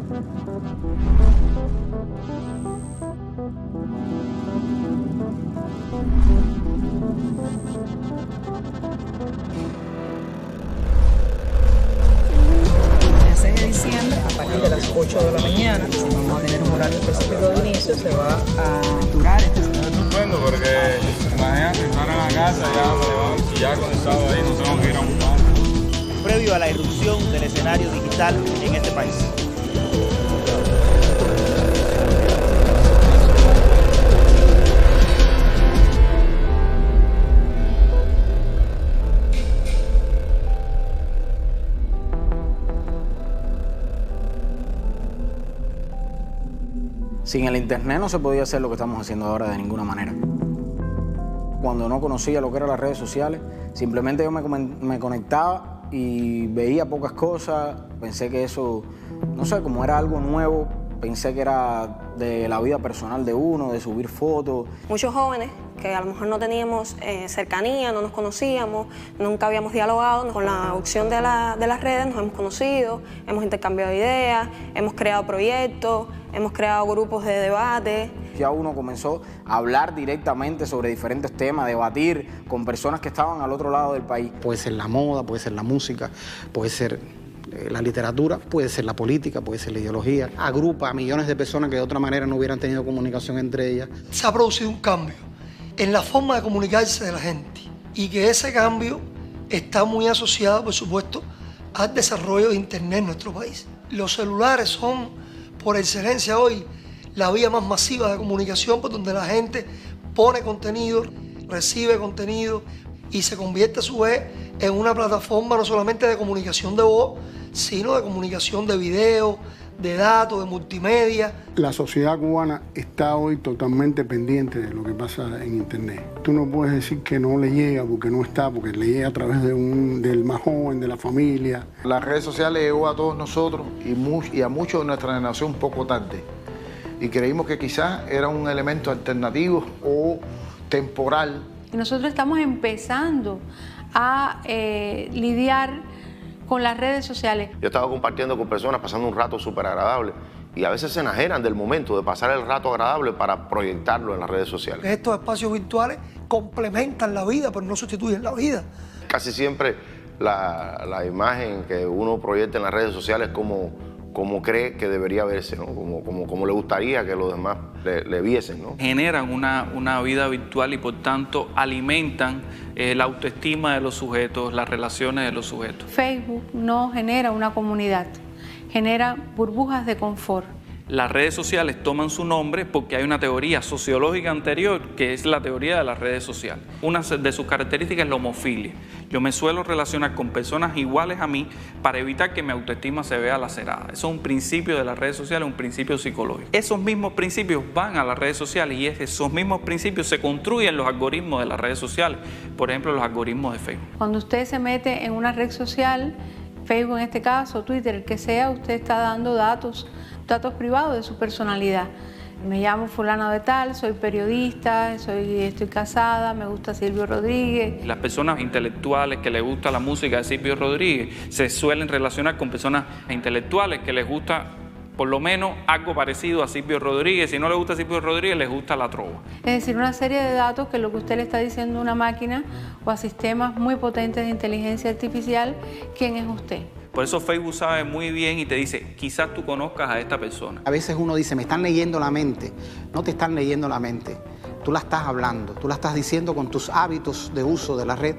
A partir de las 8 de la mañana, vamos a tener un horario específico de inicio, se va a durar este sábado. Es estupendo porque imagínate estar en la casa, ya me levanto y ya con el sábado ahí no tengo que ir a un bar. Previo a la irrupción del escenario digital en este país. Sin el internet no se podía hacer lo que estamos haciendo ahora de ninguna manera. Cuando no conocía lo que eran las redes sociales, simplemente yo me conectaba y veía pocas cosas. Pensé que eso, no sé, como era algo nuevo, pensé que era de la vida personal de uno, de subir fotos. Muchos jóvenes que a lo mejor no teníamos cercanía, no nos conocíamos, nunca habíamos dialogado. Con la opción de las redes nos hemos conocido, hemos intercambiado ideas, hemos creado proyectos, hemos creado grupos de debate. Ya uno comenzó a hablar directamente sobre diferentes temas, debatir con personas que estaban al otro lado del país. Puede ser la moda, puede ser la música, puede ser la literatura, puede ser la política, puede ser la ideología. Agrupa a millones de personas que de otra manera no hubieran tenido comunicación entre ellas. Se ha producido un cambio en la forma de comunicarse de la gente y que ese cambio está muy asociado, por supuesto, al desarrollo de Internet en nuestro país. Los celulares son, por excelencia hoy, la vía más masiva de comunicación por donde la gente pone contenido, recibe contenido y se convierte a su vez en una plataforma no solamente de comunicación de voz, sino de comunicación de video, de datos, de multimedia. La sociedad cubana está hoy totalmente pendiente de lo que pasa en Internet. Tú no puedes decir que no le llega porque no está, porque le llega a través del más joven, de la familia. Las redes sociales llegó a todos nosotros y a muchos de nuestra generación un poco tarde. Y creímos que quizás era un elemento alternativo o temporal. Y nosotros estamos empezando a lidiar con las redes sociales. Yo estaba compartiendo con personas, pasando un rato súper agradable y a veces se enajenan del momento de pasar el rato agradable para proyectarlo en las redes sociales. Estos espacios virtuales complementan la vida, pero no sustituyen la vida. Casi siempre la imagen que uno proyecta en las redes sociales es como cree que debería verse, ¿no? Como le gustaría que los demás le viesen, ¿no? Generan una vida virtual y por tanto alimentan la autoestima de los sujetos, las relaciones de los sujetos. Facebook no genera una comunidad, genera burbujas de confort. Las redes sociales toman su nombre porque hay una teoría sociológica anterior que es la teoría de las redes sociales. Una de sus características es la homofilia. Yo me suelo relacionar con personas iguales a mí para evitar que mi autoestima se vea lacerada. Eso es un principio de las redes sociales, un principio psicológico. Esos mismos principios van a las redes sociales y esos mismos principios se construyen los algoritmos de las redes sociales. Por ejemplo, los algoritmos de Facebook. Cuando usted se mete en una red social, Facebook en este caso, Twitter, el que sea, usted está dando datos privados de su personalidad. Me llamo fulano de tal, soy periodista, estoy casada, me gusta Silvio Rodríguez. Las personas intelectuales que les gusta la música de Silvio Rodríguez se suelen relacionar con personas intelectuales que les gusta por lo menos algo parecido a Silvio Rodríguez. Si no le gusta Silvio Rodríguez, les gusta la trova. Es decir, una serie de datos que lo que usted le está diciendo a una máquina o a sistemas muy potentes de inteligencia artificial, ¿quién es usted? Por eso Facebook sabe muy bien y te dice, quizás tú conozcas a esta persona. A veces uno dice, me están leyendo la mente. No te están leyendo la mente. Tú la estás hablando, tú la estás diciendo con tus hábitos de uso de la red.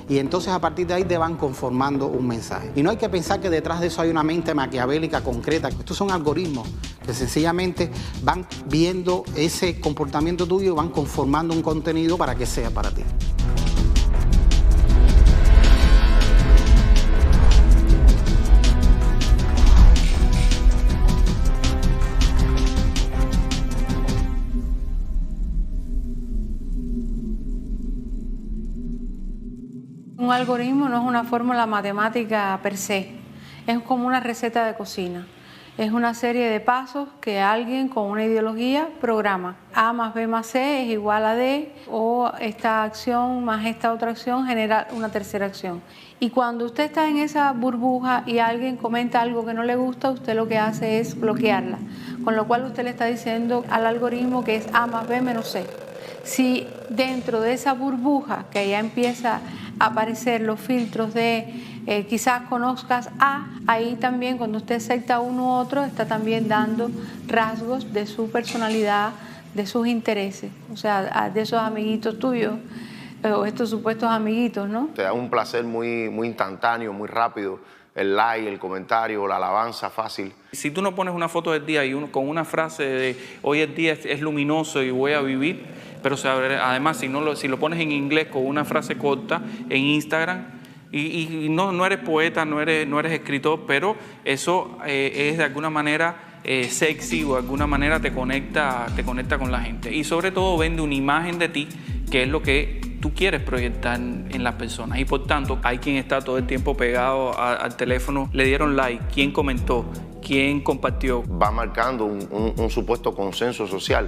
Y entonces a partir de ahí te van conformando un mensaje. Y no hay que pensar que detrás de eso hay una mente maquiavélica concreta. Estos son algoritmos que sencillamente van viendo ese comportamiento tuyo y van conformando un contenido para que sea para ti. Un algoritmo no es una fórmula matemática per se, es como una receta de cocina. Es una serie de pasos que alguien con una ideología programa. A más B más C es igual a D, o esta acción más esta otra acción genera una tercera acción. Y cuando usted está en esa burbuja y alguien comenta algo que no le gusta, usted lo que hace es bloquearla. Con lo cual usted le está diciendo al algoritmo que es A más B menos C. Si dentro de esa burbuja que ya empieza a aparecer los filtros de quizás conozcas A, ahí también cuando usted acepta uno u otro está también dando rasgos de su personalidad, de sus intereses, o sea, de esos amiguitos tuyos o estos supuestos amiguitos, ¿no? Te da un placer muy instantáneo, muy rápido, el like, el comentario, la alabanza fácil. Si tú no pones una foto del día y con una frase de hoy el día es luminoso y voy a vivir, pero además si lo pones en inglés con una frase corta en Instagram, y no eres poeta, no eres escritor, pero eso es de alguna manera sexy, o de alguna manera te conecta con la gente. Y sobre todo vende una imagen de ti, que es lo que tú quieres proyectar en las personas. Y por tanto, hay quien está todo el tiempo pegado al teléfono, le dieron like, quién comentó, quién compartió. Va marcando un supuesto consenso social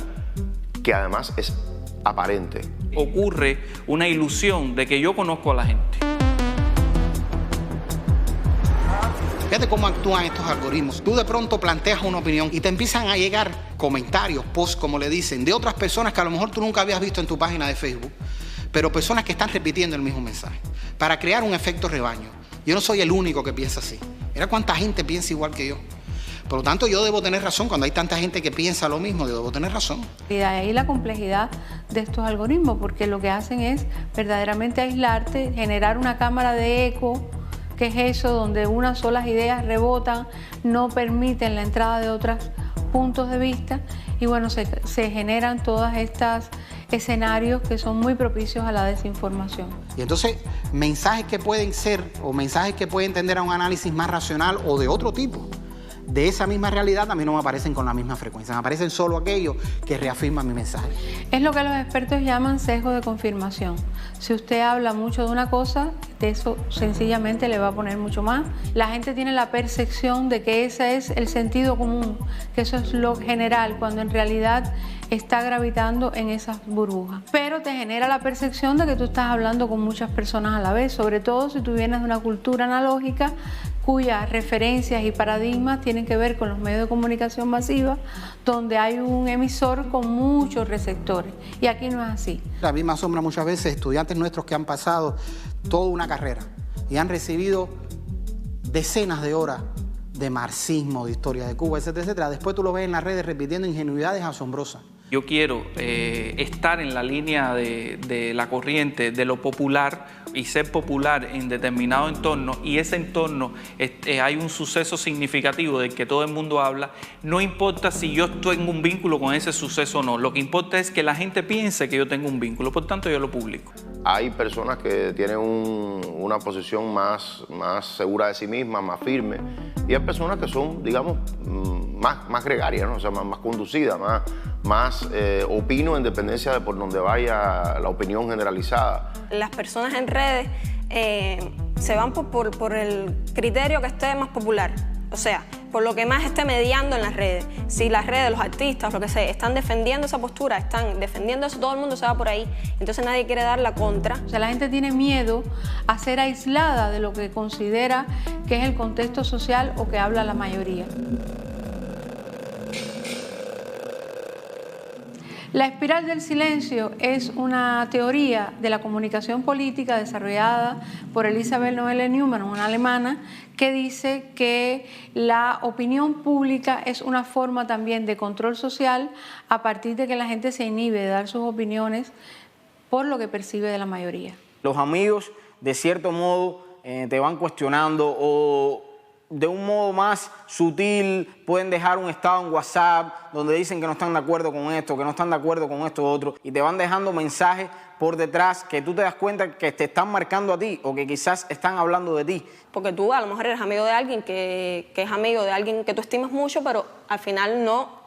que además es aparente. Ocurre una ilusión de que yo conozco a la gente. Fíjate cómo actúan estos algoritmos. Tú de pronto planteas una opinión y te empiezan a llegar comentarios, posts, como le dicen, de otras personas que a lo mejor tú nunca habías visto en tu página de Facebook, pero personas que están repitiendo el mismo mensaje, para crear un efecto rebaño. Yo no soy el único que piensa así. Mira cuánta gente piensa igual que yo. Por lo tanto, yo debo tener razón. Cuando hay tanta gente que piensa lo mismo, yo debo tener razón. Y de ahí la complejidad de estos algoritmos, porque lo que hacen es verdaderamente aislarte, generar una cámara de eco, que es eso, donde unas solas ideas rebotan, no permiten la entrada de otros puntos de vista, y bueno, se generan todas estas escenarios que son muy propicios a la desinformación. Y entonces, mensajes que pueden ser, o mensajes que pueden tender a un análisis más racional o de otro tipo, de esa misma realidad, a mí no me aparecen con la misma frecuencia, me aparecen solo aquellos que reafirman mi mensaje. Es lo que los expertos llaman sesgo de confirmación. Si usted habla mucho de una cosa, de eso sencillamente le va a poner mucho más. La gente tiene la percepción de que ese es el sentido común, que eso es lo general, cuando en realidad está gravitando en esas burbujas. Pero te genera la percepción de que tú estás hablando con muchas personas a la vez, sobre todo si tú vienes de una cultura analógica cuyas referencias y paradigmas tienen que ver con los medios de comunicación masiva, donde hay un emisor con muchos receptores. Y aquí no es así. A mí me asombra muchas veces estudiantes nuestros que han pasado toda una carrera y han recibido decenas de horas de marxismo, de historia de Cuba, etcétera, etcétera. Después tú lo ves en las redes repitiendo ingenuidades asombrosas. Yo quiero estar en la línea de la corriente, de lo popular, y ser popular en determinado entorno, y ese entorno hay un suceso significativo del que todo el mundo habla. No importa si yo tengo un vínculo con ese suceso o no, lo que importa es que la gente piense que yo tengo un vínculo, por tanto yo lo publico. Hay personas que tienen una posición más segura de sí mismas, más firme, y hay personas que son, digamos, más gregarias, ¿no? O sea, más conducidas, más opino en dependencia de por donde vaya la opinión generalizada. Las personas en redes se van por el criterio que esté más popular, o sea, por lo que más esté mediando en las redes. Si las redes, los artistas, lo que sea, están defendiendo esa postura, están defendiendo eso, todo el mundo se va por ahí, entonces nadie quiere dar la contra. O sea, la gente tiene miedo a ser aislada de lo que considera que es el contexto social o que habla la mayoría. La espiral del silencio es una teoría de la comunicación política desarrollada por Elisabeth Noelle-Neumann, una alemana, que dice que la opinión pública es una forma también de control social a partir de que la gente se inhibe de dar sus opiniones por lo que percibe de la mayoría. Los amigos, de cierto modo, te van cuestionando, o de un modo más sutil pueden dejar un estado en WhatsApp donde dicen que no están de acuerdo con esto, que no están de acuerdo con esto otro, y te van dejando mensajes por detrás que tú te das cuenta que te están marcando a ti o que quizás están hablando de ti. Porque tú a lo mejor eres amigo de alguien que es amigo de alguien que tú estimas mucho, pero al final no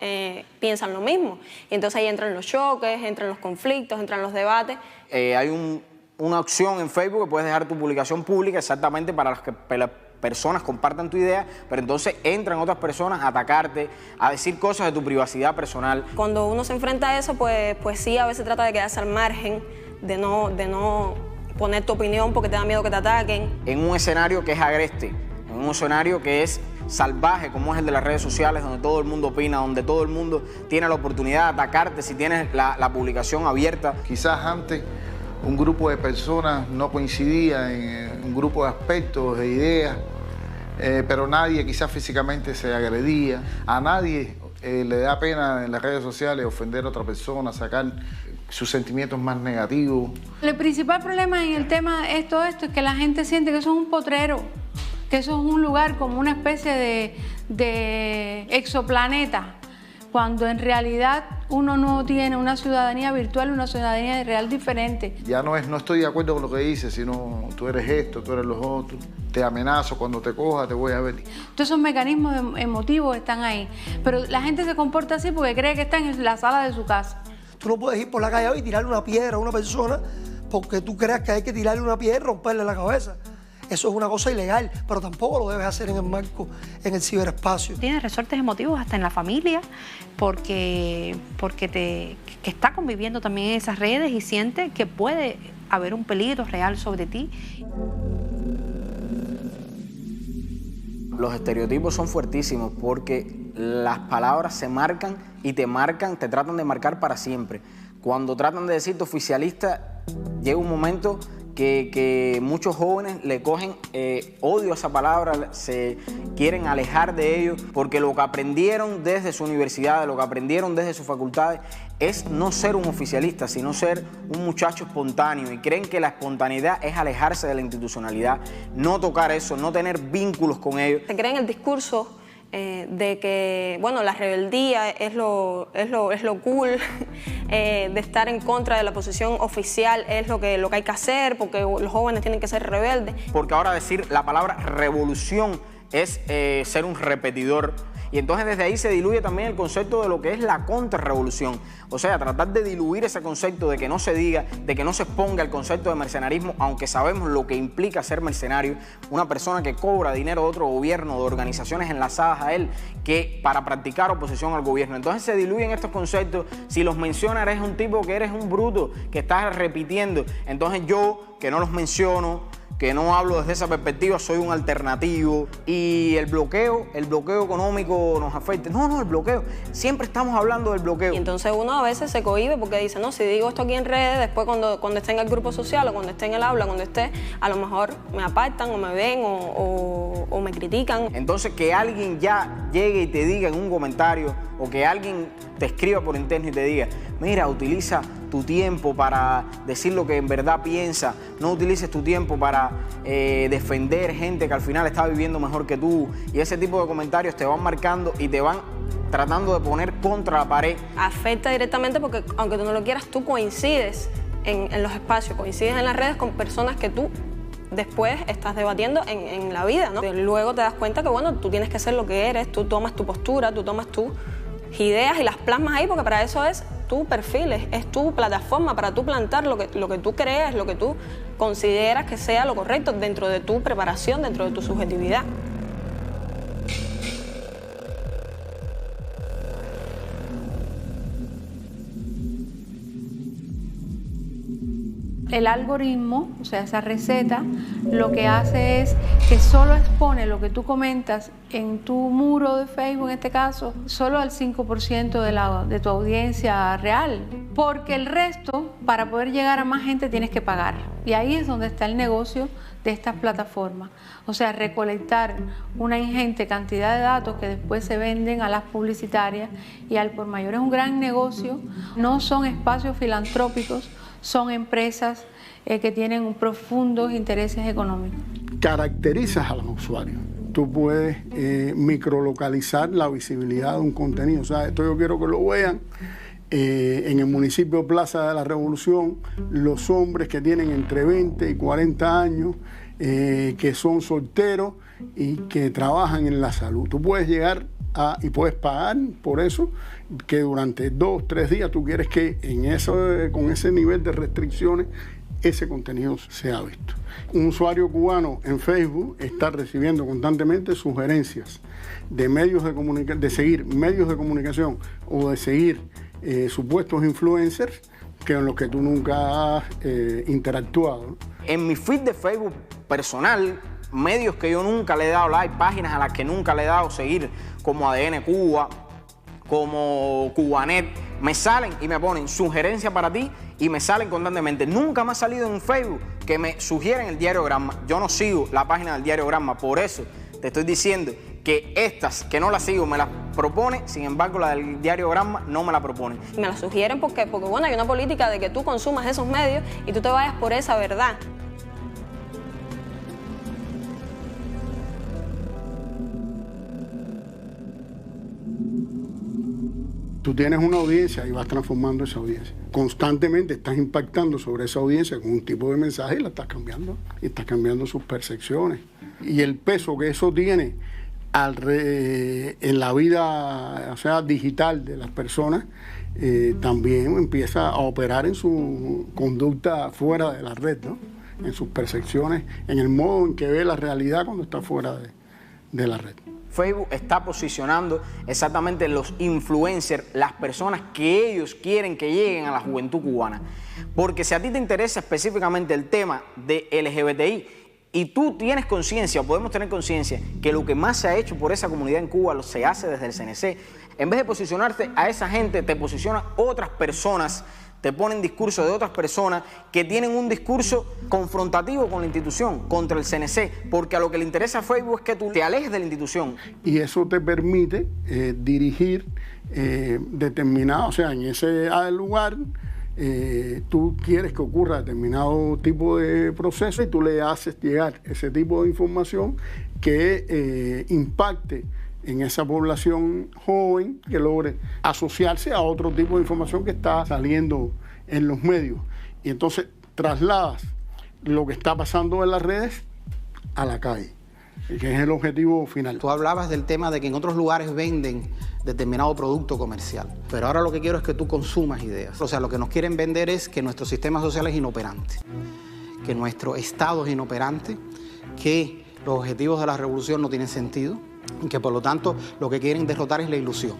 piensan lo mismo. Y entonces ahí entran los choques, entran los conflictos, entran los debates. Hay una opción en Facebook que puedes dejar tu publicación pública exactamente para las personas compartan tu idea, pero entonces entran otras personas a atacarte, a decir cosas de tu privacidad personal. Cuando uno se enfrenta a eso, pues sí, a veces trata de quedarse al margen, de no poner tu opinión porque te da miedo que te ataquen. En un escenario que es agreste, en un escenario que es salvaje como es el de las redes sociales, donde todo el mundo opina, donde todo el mundo tiene la oportunidad de atacarte si tienes la publicación abierta. Quizás antes un grupo de personas no coincidía en un grupo de aspectos, de ideas, pero nadie quizás físicamente se agredía. A nadie le da pena en las redes sociales ofender a otra persona, sacar sus sentimientos más negativos. El principal problema en el tema es todo esto, es que la gente siente que eso es un potrero, que eso es un lugar como una especie de exoplaneta, cuando en realidad uno no tiene una ciudadanía virtual, una ciudadanía real diferente. Ya no estoy de acuerdo con lo que dices, sino tú eres esto, tú eres los otros, te amenazo, cuando te coja te voy a ver. Todos esos mecanismos emotivos están ahí, pero la gente se comporta así porque cree que está en la sala de su casa. Tú no puedes ir por la calle y tirarle una piedra a una persona porque tú creas que hay que tirarle una piedra y romperle la cabeza. Eso es una cosa ilegal, pero tampoco lo debes hacer en el marco, en el ciberespacio. Tienes resortes emotivos hasta en la familia, porque que está conviviendo también en esas redes y siente que puede haber un peligro real sobre ti. Los estereotipos son fuertísimos porque las palabras se marcan y te tratan de marcar para siempre. Cuando tratan de decirte oficialista, llega un momento que muchos jóvenes le cogen odio a esa palabra, se quieren alejar de ello, porque lo que aprendieron desde su universidad, lo que aprendieron desde sus facultades, es no ser un oficialista, sino ser un muchacho espontáneo, y creen que la espontaneidad es alejarse de la institucionalidad, no tocar eso, no tener vínculos con ellos. Se creen el discurso de que, bueno, la rebeldía es lo cool, de estar en contra de la posición oficial es lo que hay que hacer, porque los jóvenes tienen que ser rebeldes. Porque ahora decir la palabra revolución es ser un repetidor. Y entonces desde ahí se diluye también el concepto de lo que es la contrarrevolución. O sea, tratar de diluir ese concepto, de que no se diga, de que no se exponga el concepto de mercenarismo, aunque sabemos lo que implica ser mercenario, una persona que cobra dinero de otro gobierno, de organizaciones enlazadas a él, que para practicar oposición al gobierno. Entonces se diluyen estos conceptos. Si los mencionas, eres un tipo que eres un bruto, que estás repitiendo. Entonces yo, que no los menciono, que no hablo desde esa perspectiva, soy un alternativo. Y el bloqueo económico nos afecta. No, el bloqueo. Siempre estamos hablando del bloqueo. Y entonces uno a veces se cohíbe porque dice, no, si digo esto aquí en redes, después cuando esté en el grupo social o cuando esté en el aula, cuando esté, a lo mejor me apartan o me ven o me critican. Entonces que alguien ya llegue y te diga en un comentario, o que alguien te escriba por interno y te diga, mira, utiliza tu tiempo para decir lo que en verdad piensa, no utilices tu tiempo para defender gente que al final está viviendo mejor que tú, y ese tipo de comentarios te van marcando y te van tratando de poner contra la pared. Afecta directamente porque, aunque tú no lo quieras, tú coincides en los espacios, coincides en las redes con personas que tú después estás debatiendo en la vida, ¿no? Luego te das cuenta que, bueno, tú tienes que ser lo que eres, tú tomas tu postura, tú tomas tus ideas y las plasmas ahí, porque para eso es tu perfil, es tu plataforma para tú plantar lo que tú crees, lo que tú consideras que sea lo correcto dentro de tu preparación, dentro de tu subjetividad. El algoritmo, o sea, esa receta, lo que hace es que solo expone lo que tú comentas en tu muro de Facebook, en este caso, solo al 5% de tu audiencia real. Porque el resto, para poder llegar a más gente, tienes que pagar. Y ahí es donde está el negocio de estas plataformas. O sea, recolectar una ingente cantidad de datos que después se venden a las publicitarias y al por mayor. Es un gran negocio. No son espacios filantrópicos, son empresas que tienen profundos intereses económicos. Caracterizas a los usuarios. Tú puedes microlocalizar la visibilidad de un contenido. O sea, esto yo quiero que lo vean. En el municipio Plaza de la Revolución, los hombres que tienen entre 20 y 40 años, que son solteros y que trabajan en la salud. Tú puedes llegar y puedes pagar por eso, que durante 2 o 3 días tú quieres que con ese nivel de restricciones ese contenido sea visto. Un usuario cubano en Facebook está recibiendo constantemente sugerencias de de seguir medios de comunicación o de seguir supuestos influencers en los que tú nunca has interactuado, ¿no? En mi feed de Facebook personal, medios que yo nunca le he dado like, páginas a las que nunca le he dado seguir, como ADN Cuba, como Cubanet, me salen y me ponen sugerencias para ti y me salen constantemente. Nunca me ha salido en Facebook que me sugieren el Diario Granma. Yo no sigo la página del Diario Granma, por eso te estoy diciendo que estas que no las sigo me las propone, sin embargo la del Diario Granma no me la proponen. Me la sugieren porque bueno, hay una política de que tú consumas esos medios y tú te vayas por esa verdad. Tú tienes una audiencia y vas transformando esa audiencia. Constantemente estás impactando sobre esa audiencia con un tipo de mensaje y la estás cambiando. Y estás cambiando sus percepciones. Y el peso que eso tiene en la vida, o sea, digital de las personas, también empieza a operar en su conducta fuera de la red, ¿no? En sus percepciones, en el modo en que ve la realidad cuando está fuera de la red. Facebook está posicionando exactamente los influencers, las personas que ellos quieren que lleguen a la juventud cubana. Porque si a ti te interesa específicamente el tema de LGBTI y tú tienes conciencia, o podemos tener conciencia, que lo que más se ha hecho por esa comunidad en Cuba se hace desde el CNC, en vez de posicionarte a esa gente, te posicionan otras personas, te ponen discursos de otras personas que tienen un discurso confrontativo con la institución, contra el CNC, porque a lo que le interesa a Facebook es que tú te alejes de la institución. Y eso te permite dirigir determinado, o sea, en ese lugar tú quieres que ocurra determinado tipo de proceso y tú le haces llegar ese tipo de información que impacte en esa población joven, que logre asociarse a otro tipo de información que está saliendo en los medios. Y entonces trasladas lo que está pasando en las redes a la calle, que es el objetivo final. Tú hablabas del tema de que en otros lugares venden determinado producto comercial, pero ahora lo que quiero es que tú consumas ideas. O sea, lo que nos quieren vender es que nuestro sistema social es inoperante, que nuestro Estado es inoperante, que los objetivos de la revolución no tienen sentido, y que por lo tanto lo que quieren derrotar es la ilusión.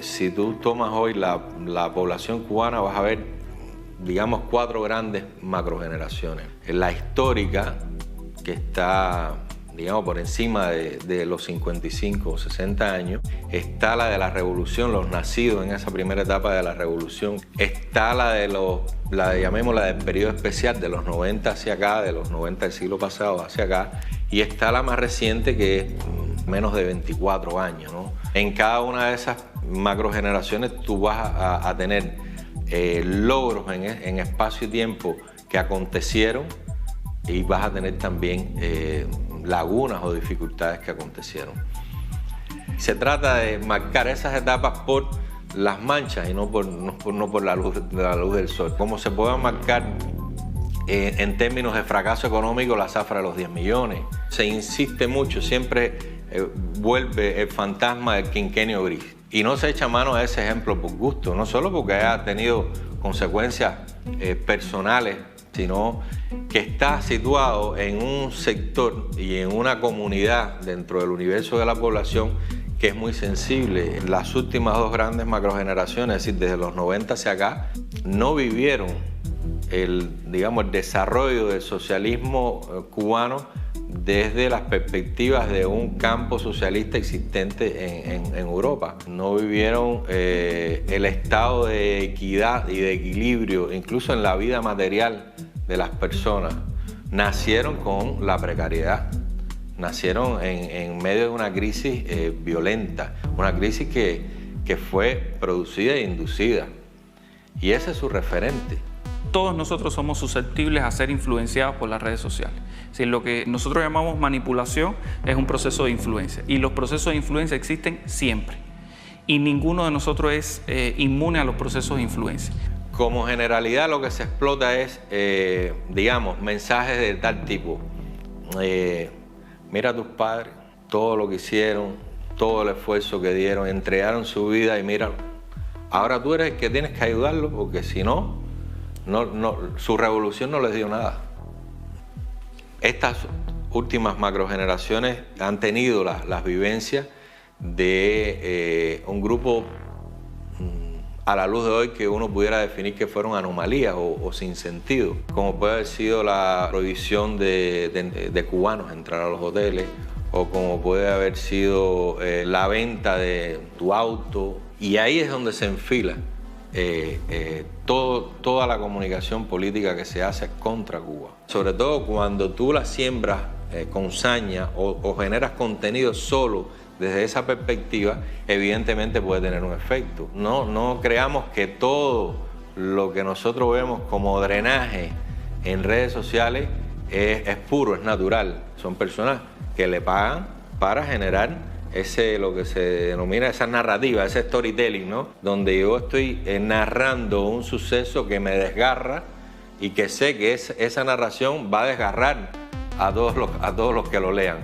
Si tú tomas hoy la población cubana, vas a ver, digamos, 4 grandes macrogeneraciones. La histórica, que está, digamos, por encima de los 55 o 60 años. Está la de la revolución, los nacidos en esa primera etapa de la revolución. Está llamémosla del periodo especial, de los 90 hacia acá, de los 90 del siglo pasado hacia acá. Y está la más reciente, que es menos de 24 años, ¿no? En cada una de esas macrogeneraciones tú vas a tener logros en espacio y tiempo que acontecieron, y vas a tener también lagunas o dificultades que acontecieron. Se trata de marcar esas etapas por las manchas y no por la luz del sol. Como se puede marcar en términos de fracaso económico la zafra de los 10 millones. Se insiste mucho, siempre vuelve el fantasma del quinquenio gris. Y no se echa mano a ese ejemplo por gusto, no solo porque haya tenido consecuencias personales, sino que está situado en un sector y en una comunidad dentro del universo de la población que es muy sensible. Las últimas 2 grandes macrogeneraciones, es decir, desde los 90 hacia acá, no vivieron el desarrollo del socialismo cubano desde las perspectivas de un campo socialista existente en Europa. No vivieron el estado de equidad y de equilibrio, incluso en la vida material de las personas. Nacieron con la precariedad, nacieron en medio de una crisis violenta, una crisis que fue producida e inducida. Y ese es su referente. Todos nosotros somos susceptibles a ser influenciados por las redes sociales. Si lo que nosotros llamamos manipulación es un proceso de influencia, y los procesos de influencia existen siempre, y ninguno de nosotros es inmune a los procesos de influencia. Como generalidad, lo que se explota es, mensajes de tal tipo. Mira a tus padres, todo lo que hicieron, todo el esfuerzo que dieron, entregaron su vida y míralo. Ahora tú eres el que tienes que ayudarlo, porque si no, su revolución no les dio nada. Estas últimas macrogeneraciones han tenido las vivencias de un grupo a la luz de hoy que uno pudiera definir que fueron anomalías o sin sentido, como puede haber sido la prohibición de cubanos entrar a los hoteles, o como puede haber sido la venta de tu auto, y ahí es donde se enfila toda la comunicación política que se hace contra Cuba. Sobre todo cuando tú la siembras con saña o generas contenido solo desde esa perspectiva, evidentemente puede tener un efecto. No creamos que todo lo que nosotros vemos como drenaje en redes sociales es puro, es natural. Son personas que le pagan para generar lo que se denomina esa narrativa, ese storytelling, ¿no? Donde yo estoy narrando un suceso que me desgarra y que sé que esa narración va a desgarrar a todos los que lo lean.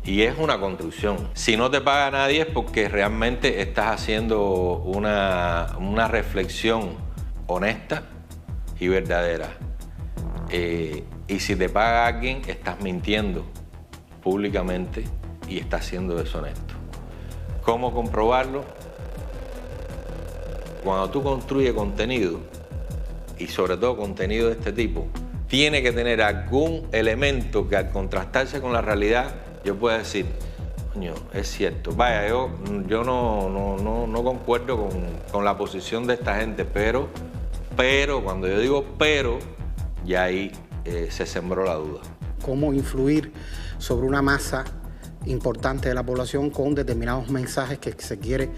Y es una construcción. Si no te paga nadie es porque realmente estás haciendo una reflexión honesta y verdadera. Y si te paga alguien, estás mintiendo públicamente y estás siendo deshonesto. ¿Cómo comprobarlo? Cuando tú construyes contenido, y sobre todo contenido de este tipo, tiene que tener algún elemento que al contrastarse con la realidad yo puedo decir, coño, es cierto. Vaya, yo no concuerdo con la posición de esta gente, pero cuando yo digo pero, ya ahí se sembró la duda. ¿Cómo influir sobre una masa importante de la población con determinados mensajes que se quiere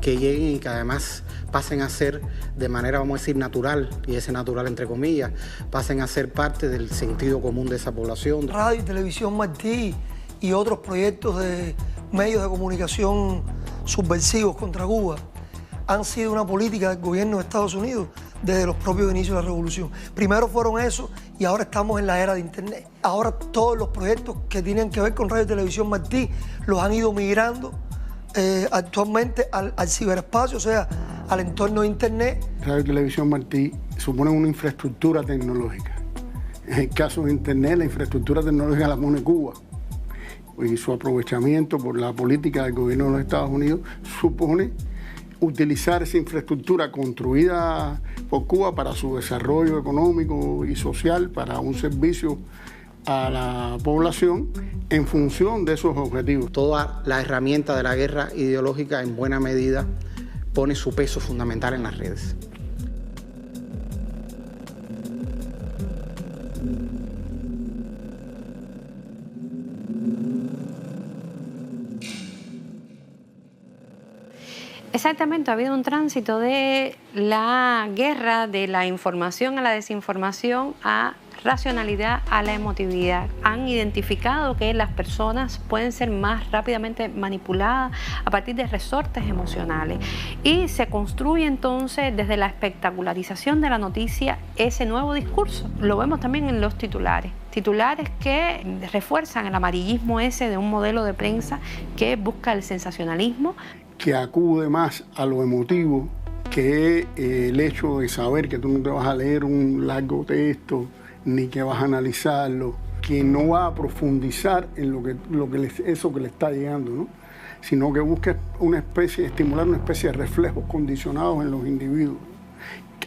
que lleguen y que además pasen a ser de manera, vamos a decir, natural, y ese natural entre comillas, pasen a ser parte del sentido común de esa población? Radio y Televisión Martí y otros proyectos de medios de comunicación subversivos contra Cuba han sido una política del gobierno de Estados Unidos desde los propios inicios de la revolución. Primero fueron esos y ahora estamos en la era de Internet. Ahora todos los proyectos que tienen que ver con Radio y Televisión Martí los han ido migrando actualmente al ciberespacio, o sea, al entorno de Internet. Radio y Televisión Martí suponen una infraestructura tecnológica. En el caso de Internet, la infraestructura tecnológica la pone Cuba. Y su aprovechamiento por la política del gobierno de los Estados Unidos supone utilizar esa infraestructura construida por Cuba para su desarrollo económico y social, para un servicio a la población en función de esos objetivos. Toda la herramienta de la guerra ideológica en buena medida pone su peso fundamental en las redes. Exactamente, ha habido un tránsito de la guerra, de la información a la desinformación, a racionalidad, a la emotividad. Han identificado que las personas pueden ser más rápidamente manipuladas a partir de resortes emocionales y se construye entonces desde la espectacularización de la noticia ese nuevo discurso. Lo vemos también en los titulares. Titulares que refuerzan el amarillismo ese de un modelo de prensa que busca el sensacionalismo, que acude más a lo emotivo que el hecho de saber que tú no te vas a leer un largo texto ni que vas a analizarlo, que no va a profundizar en eso que le está llegando, ¿no? Sino que busca estimular una especie de reflejos condicionados en los individuos,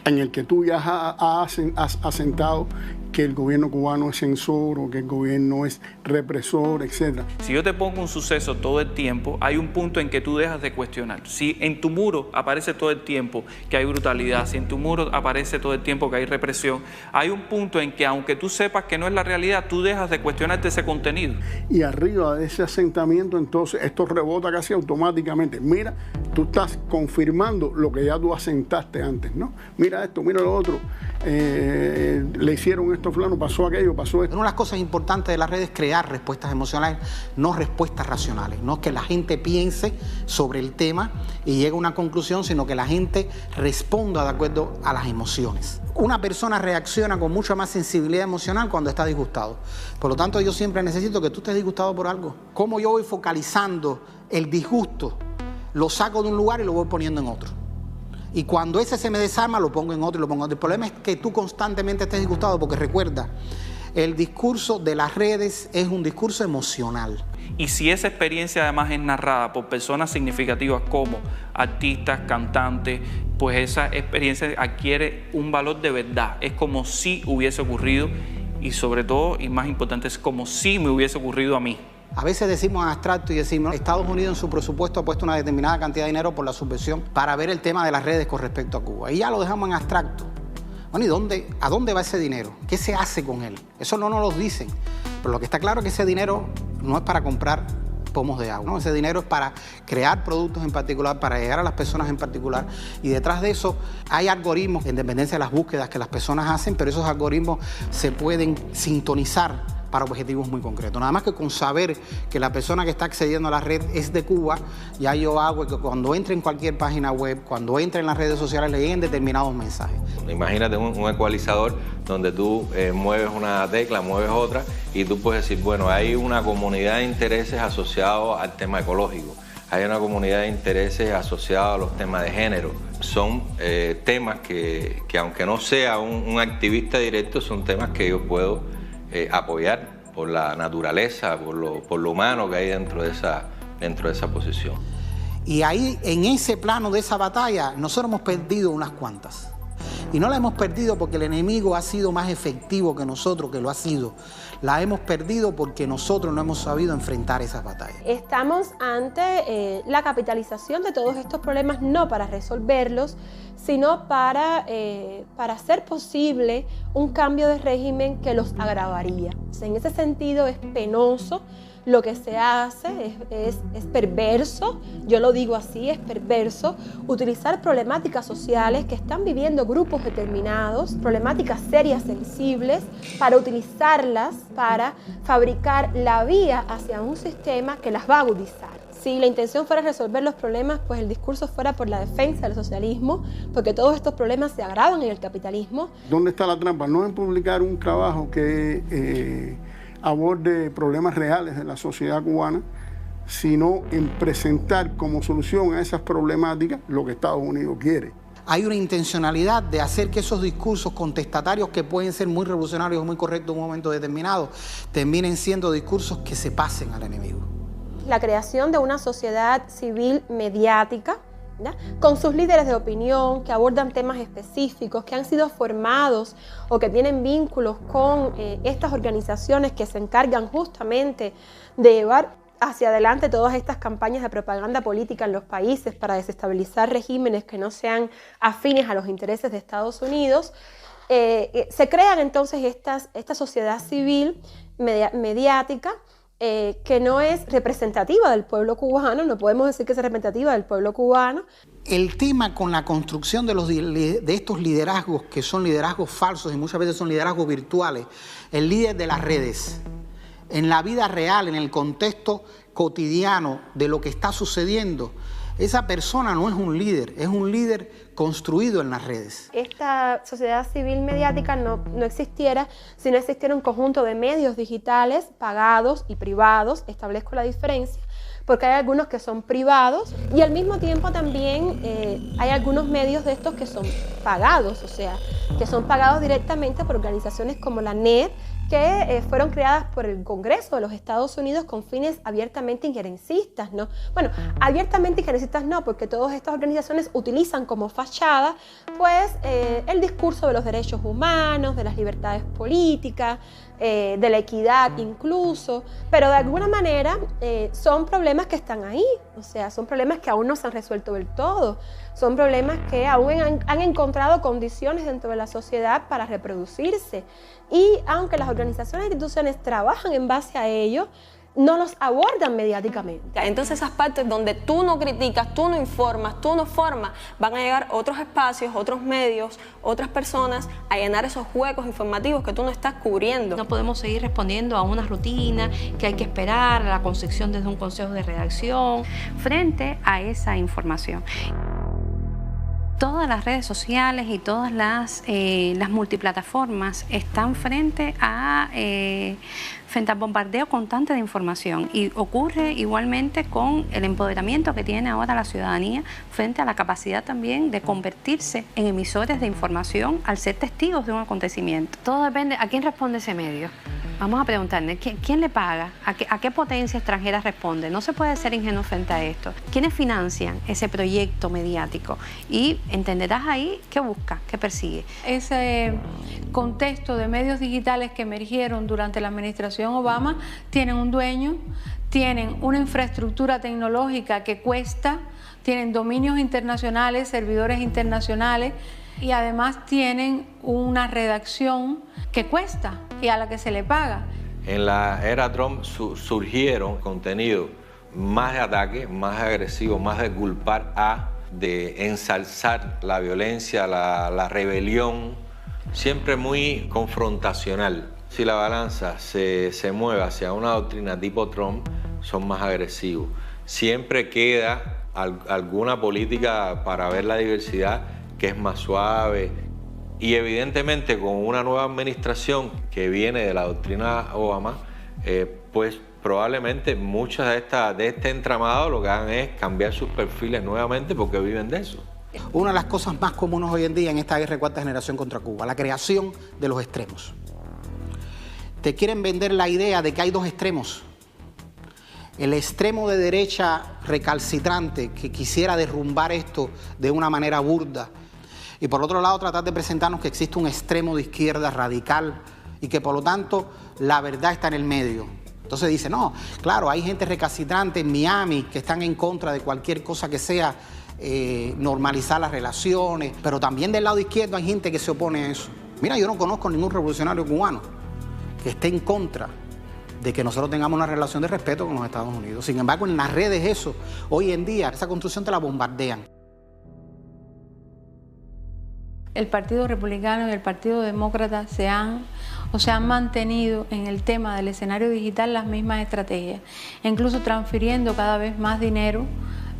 en el que tú ya has asentado que el gobierno cubano es censor o que el gobierno es represor, etc. Si yo te pongo un suceso todo el tiempo, hay un punto en que tú dejas de cuestionar. Si en tu muro aparece todo el tiempo que hay brutalidad, si en tu muro aparece todo el tiempo que hay represión, hay un punto en que aunque tú sepas que no es la realidad, tú dejas de cuestionarte ese contenido. Y arriba de ese asentamiento, entonces, esto rebota casi automáticamente. Mira, tú estás confirmando lo que ya tú asentaste antes, ¿no? Mira esto, mira lo otro. Le hicieron esto a fulano, pasó aquello, pasó esto. Una de las cosas importantes de las redes es crear respuestas emocionales, no respuestas racionales. No que la gente piense sobre el tema y llegue a una conclusión, sino que la gente responda de acuerdo a las emociones. Una persona reacciona con mucha más sensibilidad emocional cuando está disgustado. Por lo tanto, yo siempre necesito que tú estés disgustado por algo. ¿Cómo yo voy focalizando el disgusto? Lo saco de un lugar y lo voy poniendo en otro. Y cuando ese se me desarma, lo pongo en otro y lo pongo en otro. El problema es que tú constantemente estés disgustado porque recuerda, el discurso de las redes es un discurso emocional. Y si esa experiencia además es narrada por personas significativas como artistas, cantantes, pues esa experiencia adquiere un valor de verdad. Es como si hubiese ocurrido y sobre todo, y más importante, es como si me hubiese ocurrido a mí. A veces decimos en abstracto y decimos, Estados Unidos en su presupuesto ha puesto una determinada cantidad de dinero por la subvención para ver el tema de las redes con respecto a Cuba. Y ya lo dejamos en abstracto. Bueno, ¿y a dónde va ese dinero? ¿Qué se hace con él? Eso no nos lo dicen. Pero lo que está claro es que ese dinero no es para comprar pomos de agua, ¿no? Ese dinero es para crear productos en particular, para llegar a las personas en particular. Y detrás de eso hay algoritmos, en dependencia de las búsquedas que las personas hacen, pero esos algoritmos se pueden sintonizar para objetivos muy concretos. Nada más que con saber que la persona que está accediendo a la red es de Cuba, ya yo hago que cuando entre en cualquier página web, cuando entre en las redes sociales, le lleguen determinados mensajes. Imagínate un ecualizador donde tú mueves una tecla, mueves otra, y tú puedes decir, bueno, hay una comunidad de intereses asociados al tema ecológico, hay una comunidad de intereses asociados a los temas de género. Son temas que aunque no sea un activista directo, son temas que yo puedo apoyar por la naturaleza, por lo humano que hay dentro de esa posición. Y ahí, en ese plano de esa batalla, nosotros hemos perdido unas cuantas. Y no la hemos perdido porque el enemigo ha sido más efectivo que nosotros, que lo ha sido. La hemos perdido porque nosotros no hemos sabido enfrentar esas batallas. Estamos ante la capitalización de todos estos problemas, no para resolverlos, sino para hacer posible un cambio de régimen que los agravaría. O sea, en ese sentido es penoso lo que se hace, es perverso, yo lo digo así, es perverso, utilizar problemáticas sociales que están viviendo grupos determinados, problemáticas serias, sensibles, para utilizarlas para fabricar la vía hacia un sistema que las va a agudizar. Si la intención fuera resolver los problemas, pues el discurso fuera por la defensa del socialismo, porque todos estos problemas se agravan en el capitalismo. ¿Dónde está la trampa? No en publicar un trabajo que aborde problemas reales de la sociedad cubana, sino en presentar como solución a esas problemáticas lo que Estados Unidos quiere. Hay una intencionalidad de hacer que esos discursos contestatarios, que pueden ser muy revolucionarios o muy correctos en un momento determinado, terminen siendo discursos que se pasen al enemigo. La creación de una sociedad civil mediática, ¿ya?, con sus líderes de opinión que abordan temas específicos, que han sido formados o que tienen vínculos con estas organizaciones que se encargan justamente de llevar hacia adelante todas estas campañas de propaganda política en los países para desestabilizar regímenes que no sean afines a los intereses de Estados Unidos. Se crean entonces esta sociedad civil mediática que no es representativa del pueblo cubano, no podemos decir que es representativa del pueblo cubano. El tema con la construcción de estos liderazgos, que son liderazgos falsos y muchas veces son liderazgos virtuales, el líder de las redes, en la vida real, en el contexto cotidiano de lo que está sucediendo, esa persona no es un líder, es un líder construido en las redes. Esta sociedad civil mediática no existiera si no existiera un conjunto de medios digitales pagados y privados, establezco la diferencia, porque hay algunos que son privados y al mismo tiempo también hay algunos medios de estos que son pagados, o sea, que son pagados directamente por organizaciones como la NET, que fueron creadas por el Congreso de los Estados Unidos con fines abiertamente injerencistas, ¿no? Bueno, abiertamente injerencistas no, porque todas estas organizaciones utilizan como fachada, pues, el discurso de los derechos humanos, de las libertades políticas, de la equidad incluso, pero de alguna manera son problemas que están ahí, o sea, son problemas que aún no se han resuelto del todo, son problemas que aún han encontrado condiciones dentro de la sociedad para reproducirse. Y aunque las organizaciones e instituciones trabajan en base a ello, no los abordan mediáticamente. Entonces esas partes donde tú no criticas, tú no informas, tú no formas, van a llegar otros espacios, otros medios, otras personas a llenar esos huecos informativos que tú no estás cubriendo. No podemos seguir respondiendo a una rutina que hay que esperar, a la concepción desde un consejo de redacción, frente a esa información. Todas las redes sociales y todas las multiplataformas están frente al bombardeo constante de información, y ocurre igualmente con el empoderamiento que tiene ahora la ciudadanía frente a la capacidad también de convertirse en emisores de información al ser testigos de un acontecimiento. Todo depende a quién responde ese medio. Vamos a preguntarle, ¿quién le paga? ¿A qué potencia extranjera responde? No se puede ser ingenuo frente a esto. ¿Quiénes financian ese proyecto mediático? Y entenderás ahí qué busca, qué persigue. Ese contexto de medios digitales que emergieron durante la administración Obama tienen un dueño, tienen una infraestructura tecnológica que cuesta, tienen dominios internacionales, servidores internacionales, y además tienen una redacción que cuesta y a la que se le paga. En la era Trump surgieron contenidos más de ataque, más agresivos, más de culpar de ensalzar la violencia, la rebelión, siempre muy confrontacional. Si la balanza se mueve hacia una doctrina tipo Trump, son más agresivos. Siempre queda alguna política para ver la diversidad que es más suave, y evidentemente con una nueva administración que viene de la doctrina Obama, pues probablemente muchas de este entramado lo que hagan es cambiar sus perfiles nuevamente porque viven de eso. Una de las cosas más comunes hoy en día en esta guerra de cuarta generación contra Cuba, la creación de los extremos. Te quieren vender la idea de que hay dos extremos. El extremo de derecha recalcitrante que quisiera derrumbar esto de una manera burda, y por otro lado tratar de presentarnos que existe un extremo de izquierda radical y que por lo tanto la verdad está en el medio. Entonces dice, no, claro, hay gente recalcitrante en Miami que están en contra de cualquier cosa que sea normalizar las relaciones, pero también del lado izquierdo hay gente que se opone a eso. Mira, yo no conozco ningún revolucionario cubano que esté en contra de que nosotros tengamos una relación de respeto con los Estados Unidos. Sin embargo, en las redes eso, hoy en día, esa construcción te la bombardean. El Partido Republicano y el Partido Demócrata se han mantenido en el tema del escenario digital las mismas estrategias, incluso transfiriendo cada vez más dinero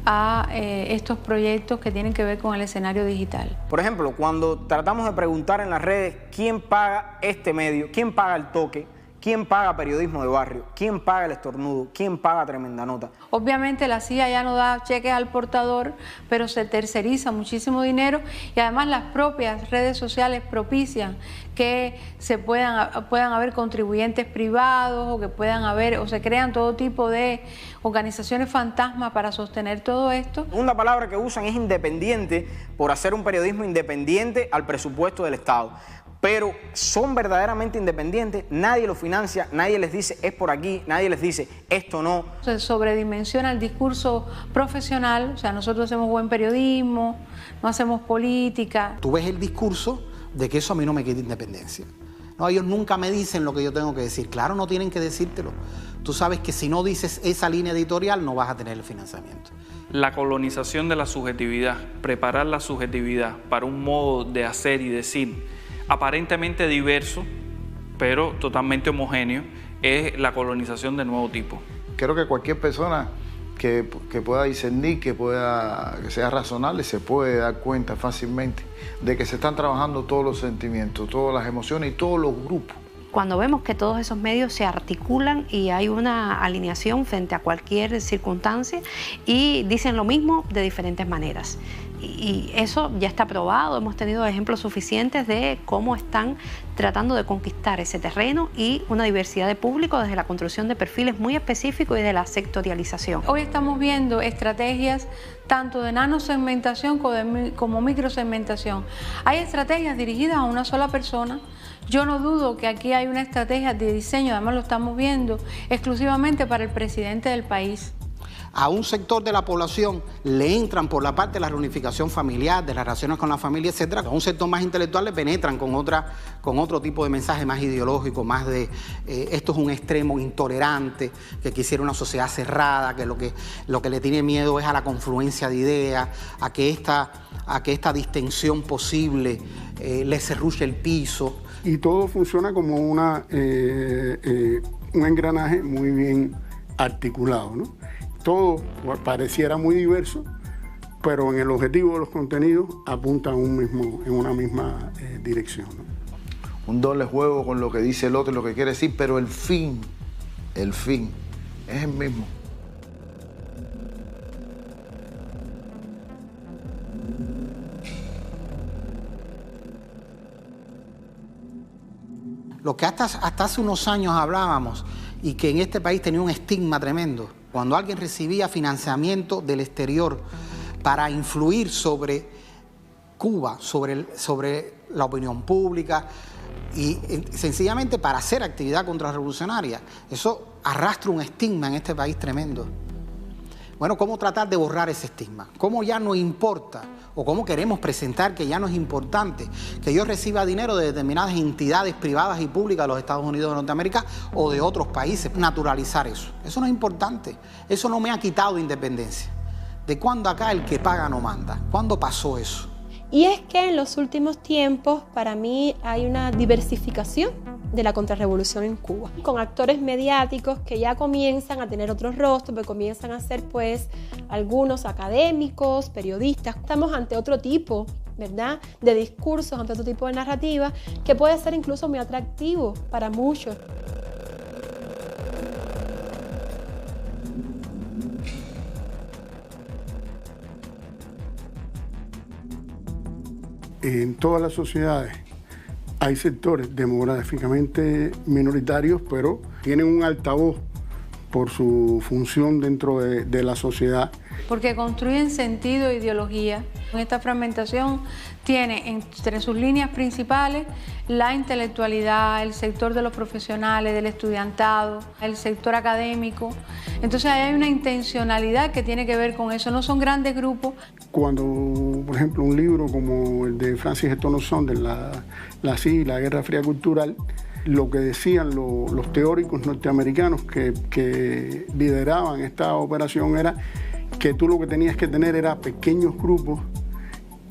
a estos proyectos que tienen que ver con el escenario digital. Por ejemplo, cuando tratamos de preguntar en las redes quién paga este medio, quién paga el toque, quién paga periodismo de barrio, quién paga el estornudo, quién paga tremenda nota. Obviamente la CIA ya no da cheques al portador, pero se terceriza muchísimo dinero, y además las propias redes sociales propician que puedan haber contribuyentes privados, o que puedan haber, o se crean todo tipo de organizaciones fantasmas para sostener todo esto. Una palabra que usan es independiente, por hacer un periodismo independiente al presupuesto del Estado. Pero son verdaderamente independientes, nadie los financia, nadie les dice es por aquí, nadie les dice esto no. Se sobredimensiona el discurso profesional, o sea, nosotros hacemos buen periodismo, no hacemos política. Tú ves el discurso de que eso a mí no me quita independencia. No, ellos nunca me dicen lo que yo tengo que decir. Claro, no tienen que decírtelo. Tú sabes que si no dices esa línea editorial no vas a tener el financiamiento. La colonización de la subjetividad, preparar la subjetividad para un modo de hacer y decir aparentemente diverso, pero totalmente homogéneo, es la colonización de nuevo tipo. Creo que cualquier persona que pueda discernir, que sea razonable, se puede dar cuenta fácilmente de que se están trabajando todos los sentimientos, todas las emociones y todos los grupos. Cuando vemos que todos esos medios se articulan y hay una alineación frente a cualquier circunstancia y dicen lo mismo de diferentes maneras. Y eso ya está probado, hemos tenido ejemplos suficientes de cómo están tratando de conquistar ese terreno y una diversidad de público desde la construcción de perfiles muy específicos y de la sectorialización. Hoy estamos viendo estrategias tanto de nanosegmentación como microsegmentación. Hay estrategias dirigidas a una sola persona. Yo no dudo que aquí hay una estrategia de diseño, además lo estamos viendo, exclusivamente para el presidente del país. A un sector de la población le entran por la parte de la reunificación familiar, de las relaciones con la familia, etcétera. A un sector más intelectual le penetran con otro tipo de mensaje más ideológico, más de esto es un extremo intolerante, que quisiera una sociedad cerrada, que lo que le tiene miedo es a la confluencia de ideas, a que esta distensión posible le serruche el piso. Y todo funciona como un engranaje muy bien articulado, ¿no? Todo pareciera muy diverso, pero en el objetivo de los contenidos apuntan en una misma dirección, ¿no? Un doble juego con lo que dice el otro y lo que quiere decir, pero el fin es el mismo. Lo que hasta hace unos años hablábamos y que en este país tenía un estigma tremendo. Cuando alguien recibía financiamiento del exterior para influir sobre Cuba, sobre la opinión pública y sencillamente para hacer actividad contrarrevolucionaria, eso arrastra un estigma en este país tremendo. Bueno, ¿cómo tratar de borrar ese estigma? ¿Cómo ya no importa o cómo queremos presentar que ya no es importante que yo reciba dinero de determinadas entidades privadas y públicas de los Estados Unidos de Norteamérica o de otros países? Naturalizar eso. Eso no es importante. Eso no me ha quitado independencia. ¿De cuándo acá el que paga no manda? ¿Cuándo pasó eso? Y es que en los últimos tiempos, para mí, hay una diversificación de la contrarrevolución en Cuba, con actores mediáticos que ya comienzan a tener otros rostros, que comienzan a ser, pues, algunos académicos, periodistas. Estamos ante otro tipo, ¿verdad?, de discursos, ante otro tipo de narrativa, que puede ser incluso muy atractivo para muchos. En todas las sociedades hay sectores demográficamente minoritarios, pero tienen un altavoz por su función dentro de la sociedad. Porque construyen sentido e ideología. Esta fragmentación tiene entre sus líneas principales la intelectualidad, el sector de los profesionales, del estudiantado, el sector académico. Entonces hay una intencionalidad que tiene que ver con eso, no son grandes grupos. Cuando, por ejemplo, un libro como el de Francis Estono Saunders, la CIA, la Guerra Fría Cultural, lo que decían los teóricos norteamericanos que lideraban esta operación era que tú lo que tenías que tener era pequeños grupos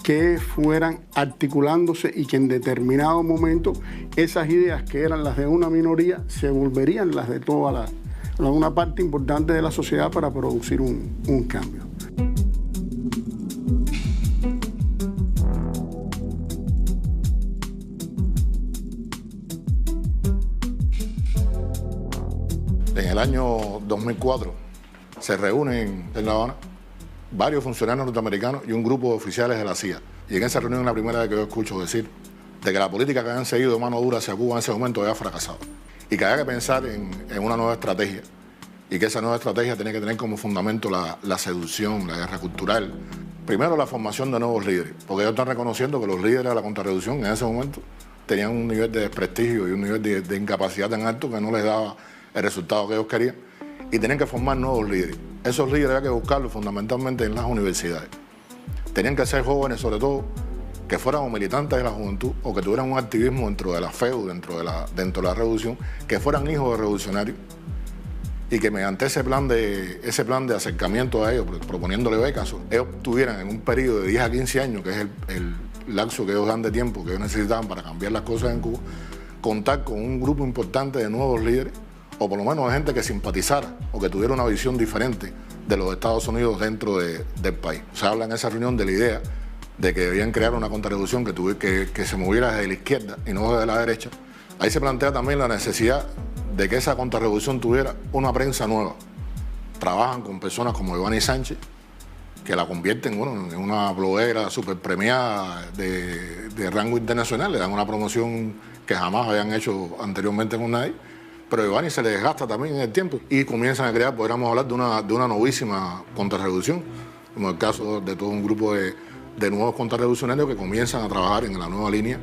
que fueran articulándose y que en determinado momento esas ideas que eran las de una minoría se volverían las de toda una parte importante de la sociedad para producir un cambio. En el año 2004 se reúnen en La Habana varios funcionarios norteamericanos y un grupo de oficiales de la CIA. Y en esa reunión es la primera vez que yo escucho decir de que la política que habían seguido de mano dura hacia Cuba en ese momento había fracasado. Y que había que pensar en una nueva estrategia. Y que esa nueva estrategia tenía que tener como fundamento la seducción, la guerra cultural. Primero, la formación de nuevos líderes. Porque ellos están reconociendo que los líderes de la contrarrevolución en ese momento tenían un nivel de desprestigio y un nivel de incapacidad tan alto que no les daba el resultado que ellos querían. Y tenían que formar nuevos líderes. Esos líderes había que buscarlos fundamentalmente en las universidades. Tenían que ser jóvenes, sobre todo, que fueran militantes de la juventud o que tuvieran un activismo dentro de la FEU, dentro de la revolución, que fueran hijos de revolucionarios y que mediante ese plan de acercamiento a ellos, proponiéndole becas, ellos tuvieran en un periodo de 10 a 15 años, que es el lapso que ellos dan de tiempo que ellos necesitaban para cambiar las cosas en Cuba, contar con un grupo importante de nuevos líderes, o por lo menos de gente que simpatizara o que tuviera una visión diferente de los Estados Unidos dentro del país. Se habla en esa reunión de la idea de que debían crear una contrarrevolución que se moviera desde la izquierda y no desde la derecha. Ahí se plantea también la necesidad de que esa contrarrevolución tuviera una prensa nueva. Trabajan con personas como Ivani Sánchez, que la convierten en una bloguera súper premiada de rango internacional, le dan una promoción que jamás habían hecho anteriormente con nadie. Pero a Ivani se le desgasta también en el tiempo y comienzan a crear, podríamos hablar de una novísima contrarrevolución, como el caso de todo un grupo de nuevos contrarrevolucionarios que comienzan a trabajar en la nueva línea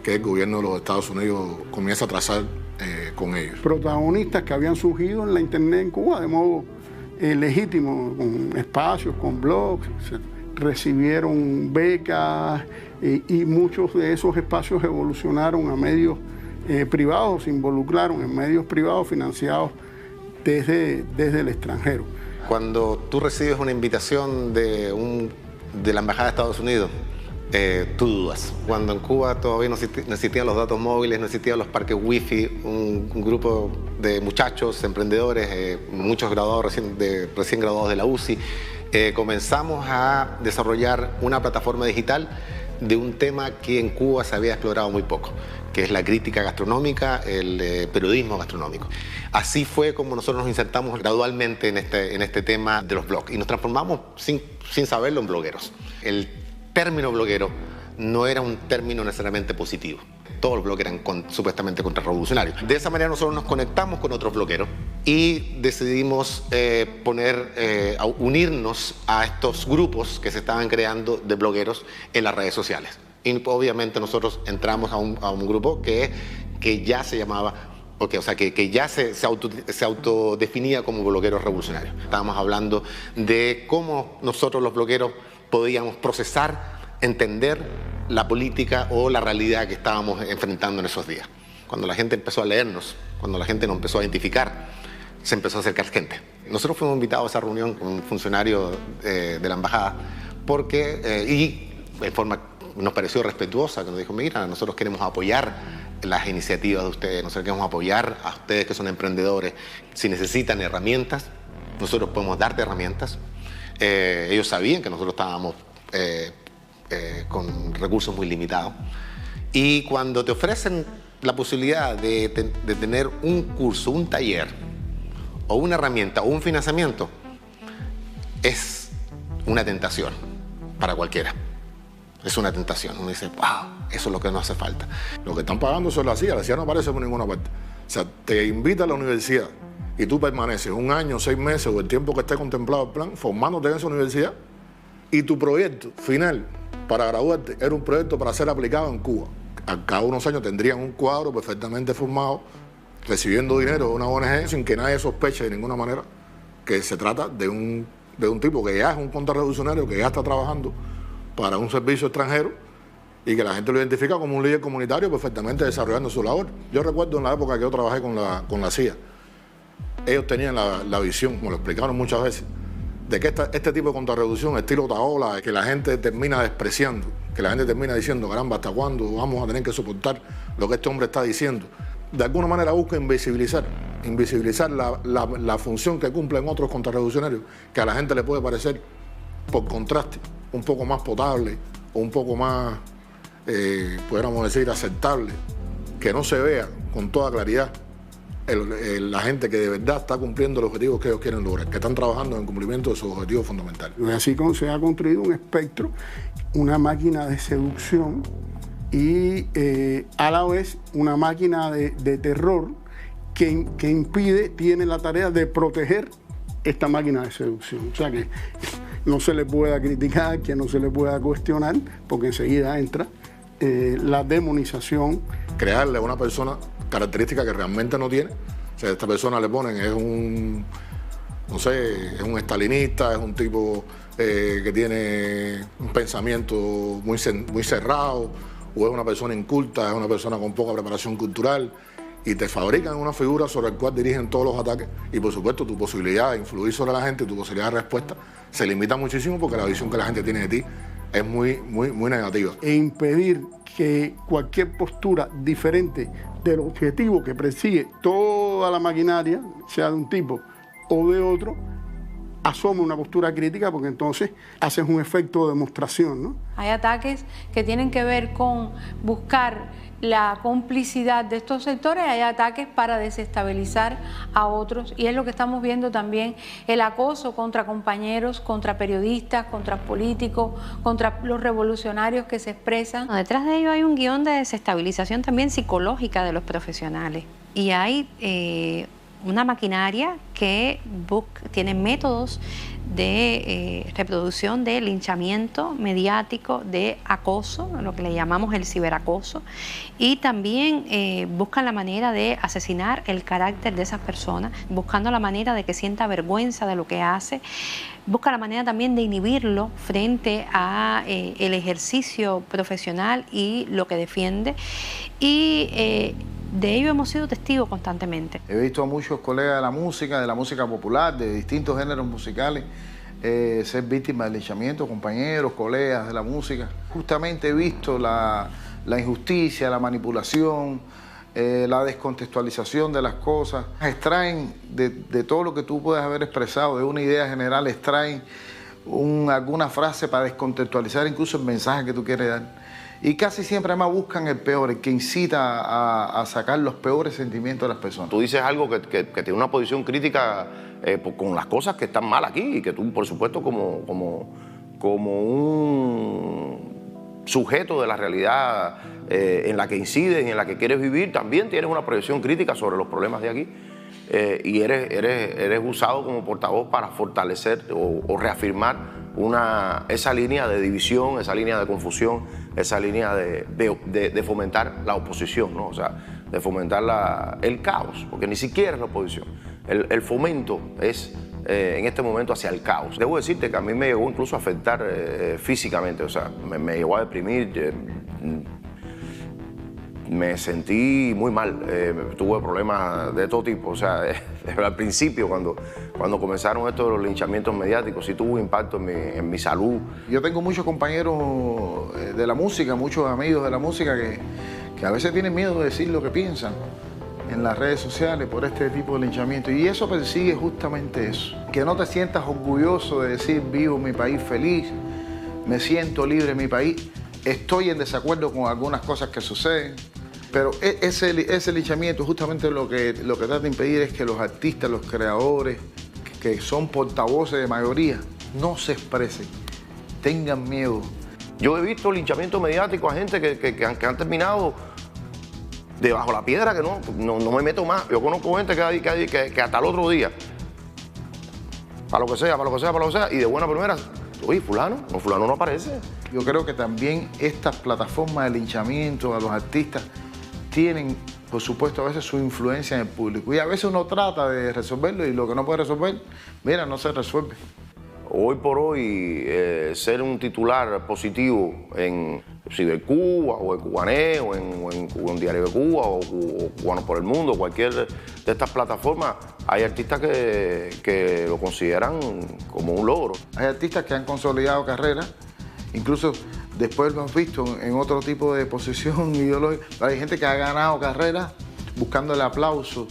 que el gobierno de los Estados Unidos comienza a trazar con ellos. Protagonistas que habían surgido en la internet en Cuba de modo legítimo, con espacios, con blogs, recibieron becas y muchos de esos espacios evolucionaron a medios privados, se involucraron en medios privados financiados desde el extranjero. Cuando tú recibes una invitación de la Embajada de Estados Unidos tú dudas. Cuando en Cuba todavía no existían los datos móviles, no existían los parques wifi, un grupo de muchachos, emprendedores, muchos graduados recién graduados de la UCI, comenzamos a desarrollar una plataforma digital de un tema que en Cuba se había explorado muy poco, que es la crítica gastronómica, el periodismo gastronómico. Así fue como nosotros nos insertamos gradualmente en este tema de los blogs y nos transformamos sin saberlo en blogueros. El término bloguero no era un término necesariamente positivo. Todos los blogueros eran supuestamente contrarrevolucionarios. De esa manera nosotros nos conectamos con otros blogueros y decidimos unirnos a estos grupos que se estaban creando de blogueros en las redes sociales. Y obviamente nosotros entramos a un grupo que ya se llamaba, que ya se autodefinía como blogueros revolucionarios. Estábamos hablando de cómo nosotros los blogueros podíamos procesar, entender la política o la realidad que estábamos enfrentando en esos días. Cuando la gente empezó a leernos, cuando la gente nos empezó a identificar, se empezó a acercar gente. Nosotros fuimos invitados a esa reunión con un funcionario de la embajada y de forma nos pareció respetuosa, que nos dijo, mira, nosotros queremos apoyar las iniciativas de ustedes, nosotros queremos apoyar a ustedes que son emprendedores. Si necesitan herramientas, nosotros podemos darte herramientas. Ellos sabían que nosotros estábamos con recursos muy limitados. Y cuando te ofrecen la posibilidad de tener un curso, un taller, o una herramienta, o un financiamiento, es una tentación para cualquiera. Es una tentación. Uno dice, wow, eso es lo que nos hace falta. Lo que están pagando son la CIA no aparece por ninguna parte. O sea, te invita a la universidad y tú permaneces un año, 6 meses o el tiempo que esté contemplado el plan, formándote en esa universidad, y tu proyecto final para graduarte era un proyecto para ser aplicado en Cuba. A cada unos años tendrían un cuadro perfectamente formado, recibiendo dinero de una ONG sin que nadie sospeche de ninguna manera que se trata de un tipo que ya es un contrarrevolucionario, que ya está trabajando para un servicio extranjero y que la gente lo identifica como un líder comunitario perfectamente desarrollando su labor. Yo recuerdo en la época que yo trabajé con la CIA, ellos tenían la visión, como lo explicaron muchas veces, de que este tipo de contrarrevolución, estilo Otaola, que la gente termina despreciando, que la gente termina diciendo, caramba, ¿hasta cuándo vamos a tener que soportar lo que este hombre está diciendo? De alguna manera busca invisibilizar la función que cumplen otros contrarrevolucionarios, que a la gente le puede parecer, por contraste, un poco más potable o un poco más, pudiéramos decir, aceptable, que no se vea con toda claridad la gente que de verdad está cumpliendo los objetivos que ellos quieren lograr, que están trabajando en el cumplimiento de sus objetivos fundamentales. Y así se ha construido un espectro, una máquina de seducción y a la vez una máquina de terror que tiene la tarea de proteger esta máquina de seducción. O sea que no se le pueda criticar, que no se le pueda cuestionar, porque enseguida entra la demonización. Crearle a una persona características que realmente no tiene. O sea, a esta persona le ponen, es un estalinista, es un tipo que tiene un pensamiento muy cerrado, o es una persona inculta, es una persona con poca preparación cultural, y te fabrican una figura sobre la cual dirigen todos los ataques, y por supuesto tu posibilidad de influir sobre la gente, tu posibilidad de respuesta se limita muchísimo porque la visión que la gente tiene de ti es muy negativa. E impedir que cualquier postura diferente del objetivo que persigue toda la maquinaria, sea de un tipo o de otro, asoma una postura crítica, porque entonces haces un efecto de demostración, ¿no? Hay ataques que tienen que ver con buscar la complicidad de estos sectores, hay ataques para desestabilizar a otros, y es lo que estamos viendo también, el acoso contra compañeros, contra periodistas, contra políticos, contra los revolucionarios que se expresan. Detrás de ello hay un guión de desestabilización también psicológica de los profesionales, y hay una maquinaria que tiene métodos de reproducción de linchamiento mediático, de acoso, lo que le llamamos el ciberacoso, y también buscan la manera de asesinar el carácter de esas personas, buscando la manera de que sienta vergüenza de lo que hace, busca la manera también de inhibirlo frente a el ejercicio profesional y lo que defiende, y de ello hemos sido testigos constantemente. He visto a muchos colegas de la música popular, de distintos géneros musicales, ser víctima del linchamiento, compañeros, colegas de la música. Justamente he visto la injusticia, la manipulación, la descontextualización de las cosas. Extraen de todo lo que tú puedes haber expresado, de una idea general, extraen alguna frase para descontextualizar incluso el mensaje que tú quieres dar. Y casi siempre además buscan el peor, el que incita a sacar los peores sentimientos de las personas. Tú dices algo que tiene una posición crítica con las cosas que están mal aquí y que tú, por supuesto, como un sujeto de la realidad en la que incides y en la que quieres vivir, también tienes una proyección crítica sobre los problemas de aquí. Y eres usado como portavoz para fortalecer o reafirmar esa línea de división, esa línea de confusión, esa línea de fomentar la oposición, ¿no? O sea, de fomentar el caos, porque ni siquiera es la oposición. El fomento es en este momento hacia el caos. Debo decirte que a mí me llegó incluso a afectar físicamente, o sea, me llegó a deprimir. Me sentí muy mal, tuve problemas de todo tipo, o sea, al principio cuando comenzaron estos de los linchamientos mediáticos sí tuvo un impacto en mi salud. Yo tengo muchos compañeros de la música, muchos amigos de la música que a veces tienen miedo de decir lo que piensan en las redes sociales por este tipo de linchamiento, y eso persigue justamente eso, que no te sientas orgulloso de decir vivo en mi país feliz, me siento libre en mi país, estoy en desacuerdo con algunas cosas que suceden. Pero ese linchamiento justamente lo que trata de impedir es que los artistas, los creadores, que son portavoces de mayoría, no se expresen, tengan miedo. Yo he visto linchamiento mediático a gente que han terminado debajo de la piedra, que no me meto más. Yo conozco gente que hasta el otro día, para lo que sea, y de buena primera, oye, fulano no aparece. Yo creo que también estas plataformas de linchamiento a los artistas tienen, por supuesto, a veces su influencia en el público. Y a veces uno trata de resolverlo y lo que no puede resolver, mira, no se resuelve. Hoy por hoy, ser un titular positivo en Cibercuba o en Cubané o en Diario de Cuba o Cubanos por el Mundo, cualquier de estas plataformas, hay artistas que lo consideran como un logro. Hay artistas que han consolidado carreras, incluso después lo hemos visto en otro tipo de posición ideológica. Hay gente que ha ganado carreras buscando el aplauso,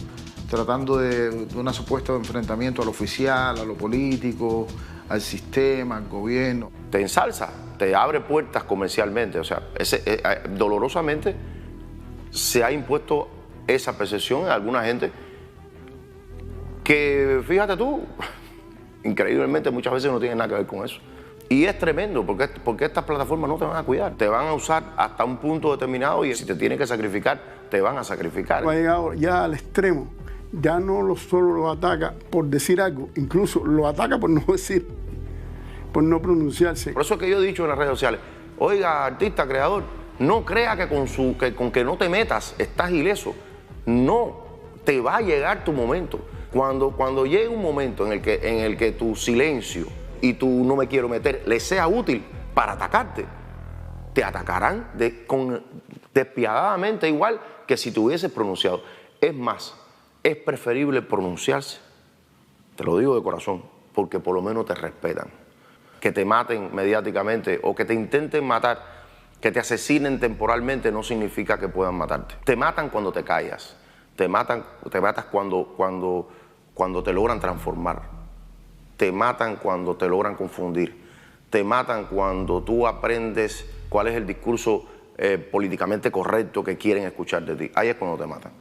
tratando de un supuesto enfrentamiento a lo oficial, a lo político, al sistema, al gobierno. Te ensalza, te abre puertas comercialmente. O sea, dolorosamente se ha impuesto esa percepción en alguna gente que, fíjate tú, increíblemente muchas veces no tiene nada que ver con eso. Y es tremendo porque estas plataformas no te van a cuidar, te van a usar hasta un punto determinado y si te tienen que sacrificar, te van a sacrificar. Ha llegado ya al extremo, ya no solo lo ataca por decir algo, incluso lo ataca por no decir, por no pronunciarse. Por eso es que yo he dicho en las redes sociales, oiga, artista, creador, no crea que con que no te metas estás ileso. No, te va a llegar tu momento. Cuando llegue un momento en el que tu silencio y tú no me quiero meter, le sea útil para atacarte, te atacarán despiadadamente igual que si te hubieses pronunciado. Es más, es preferible pronunciarse, te lo digo de corazón, porque por lo menos te respetan. Que te maten mediáticamente o que te intenten matar, que te asesinen temporalmente no significa que puedan matarte. Te matan cuando te callas, te matas cuando te logran transformar. Te matan cuando te logran confundir. Te matan cuando tú aprendes cuál es el discurso políticamente correcto que quieren escuchar de ti. Ahí es cuando te matan.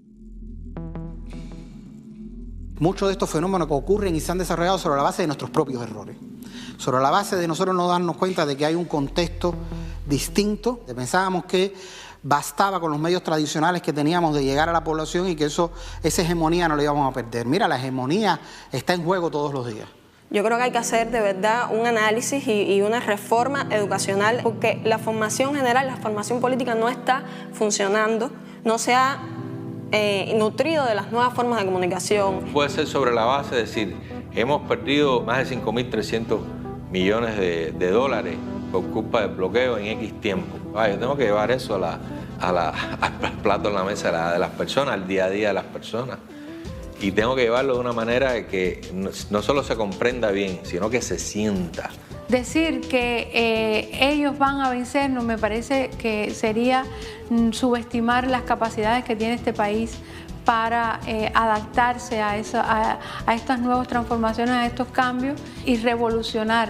Muchos de estos fenómenos que ocurren y se han desarrollado sobre la base de nuestros propios errores. Sobre la base de nosotros no darnos cuenta de que hay un contexto distinto. Pensábamos que bastaba con los medios tradicionales que teníamos de llegar a la población y que esa hegemonía no la íbamos a perder. Mira, la hegemonía está en juego todos los días. Yo creo que hay que hacer de verdad un análisis y una reforma educacional porque la formación general, la formación política no está funcionando, no se ha nutrido de las nuevas formas de comunicación. Puede ser sobre la base de decir, hemos perdido más de 5.300 millones de dólares por culpa del bloqueo en X tiempo. Yo tengo que llevar eso al plato en la mesa de las personas, al día a día de las personas. y tengo que llevarlo de una manera que no solo se comprenda bien, sino que se sienta. Decir que ellos van a vencernos me parece que sería subestimar las capacidades que tiene este país para adaptarse a estas nuevas transformaciones, a estos cambios y revolucionar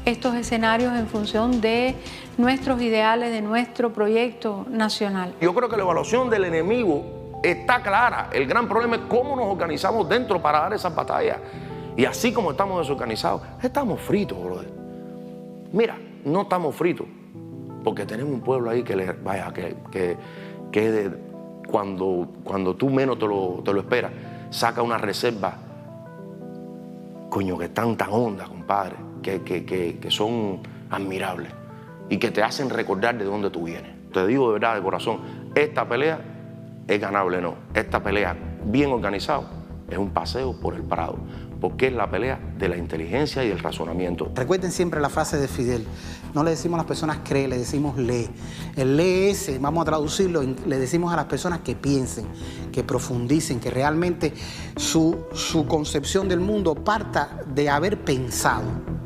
estos escenarios en función de nuestros ideales, de nuestro proyecto nacional. Yo creo que la evaluación del enemigo está clara. El gran problema es cómo nos organizamos dentro para dar esas batallas. Y así como estamos desorganizados, estamos fritos, brother. Mira, no estamos fritos, porque tenemos un pueblo ahí cuando tú menos te lo esperas, saca una reserva, coño, que están tan hondas, compadre, que son admirables y que te hacen recordar de dónde tú vienes. Te digo de verdad, de corazón, esta pelea es ganable, no. Esta pelea, bien organizado, es un paseo por el Prado, porque es la pelea de la inteligencia y el razonamiento. Recuerden siempre la frase de Fidel, no le decimos a las personas cree, le decimos lee. El lee ese, vamos a traducirlo, le decimos a las personas que piensen, que profundicen, que realmente su concepción del mundo parta de haber pensado.